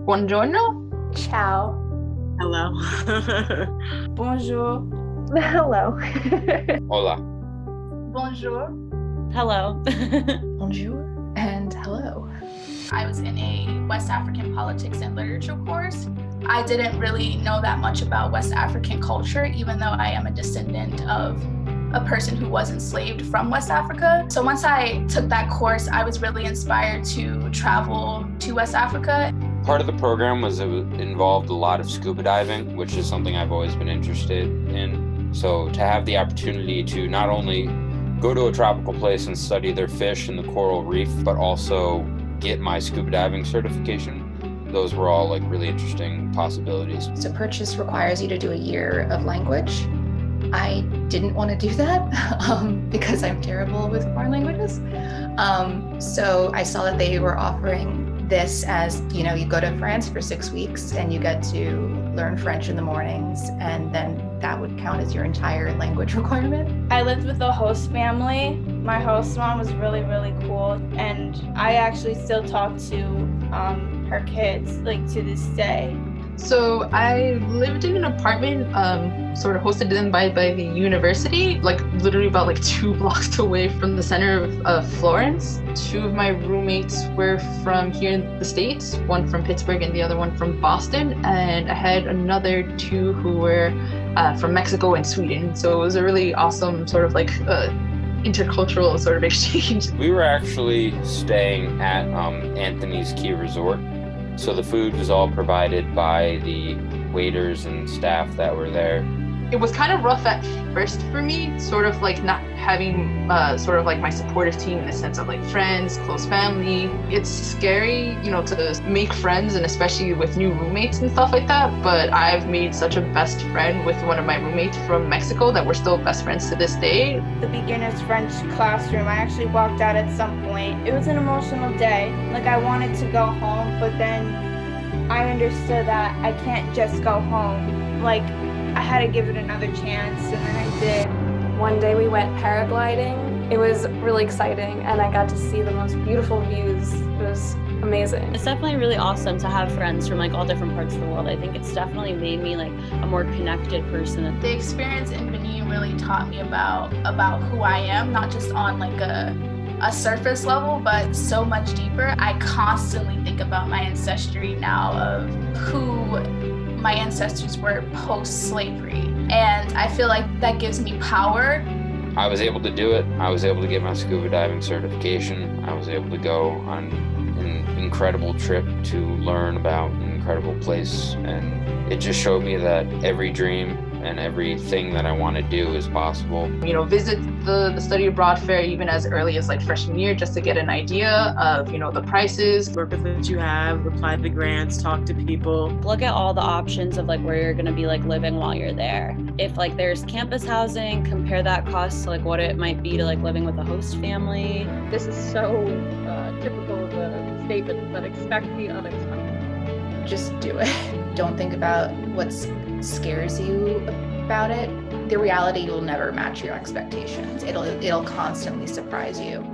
Buongiorno. Ciao. Hello. Bonjour. Hello. Hola. Bonjour. Hello. Bonjour and hello. I was in a West African politics and literature course. I didn't really know that much about West African culture, even though I am a descendant of a person who was enslaved from West Africa. So once I took that course, I was really inspired to travel to West Africa. Part of the program was it involved a lot of scuba diving, which is something I've always been interested in. So to have the opportunity to not only go to a tropical place and study their fish and the coral reef, but also get my scuba diving certification, those were all like really interesting possibilities. So purchase requires you to do a year of language. I didn't want to do that because I'm terrible with foreign languages. So I saw that they were offering this as, you go to France for 6 weeks and you get to learn French in the mornings, and then that would count as your entire language requirement. I lived with a host family. My host mom was really, really cool, and I actually still talk to her kids, to this day. So I lived in an apartment, sort of hosted in by the university, literally about 2 blocks away from the center of Florence. 2 of my roommates were from here in the States, one from Pittsburgh and the other one from Boston. And I had another 2 who were from Mexico and Sweden. So it was a really awesome sort of intercultural sort of exchange. We were actually staying at Anthony's Key Resort. So the food was all provided by the waiters and staff that were there. It was kind of rough at first for me, sort of not having my supportive team in the sense of friends, close family. It's scary, to make friends, and especially with new roommates and stuff like that. But I've made such a best friend with one of my roommates from Mexico that we're still best friends to this day. The beginner's French classroom, I actually walked out at some point. It was an emotional day. I wanted to go home, but then I understood that I can't just go home. I had to give it another chance, and then I did. One day we went paragliding. It was really exciting, and I got to see the most beautiful views. It was amazing. It's definitely really awesome to have friends from all different parts of the world. I think it's definitely made me a more connected person. The experience in Benin really taught me about who I am, not just on a surface level, but so much deeper. I constantly think about my ancestry now, of who my ancestors were post-slavery. And I feel like that gives me power. I was able to do it. I was able to get my scuba diving certification. I was able to go on an incredible trip to learn about an incredible place. And it just showed me that every dream and everything that I want to do is possible. Visit the study abroad fair even as early as freshman year, just to get an idea of, the prices. Work with what you have, apply to the grants, talk to people. Look at all the options of where you're going to be living while you're there. If there's campus housing, compare that cost to what it might be to living with a host family. This is so typical of a statement, but expect the unexpected. Just do it. Don't think about what scares you about it. The reality will never match your expectations. It'll constantly surprise you.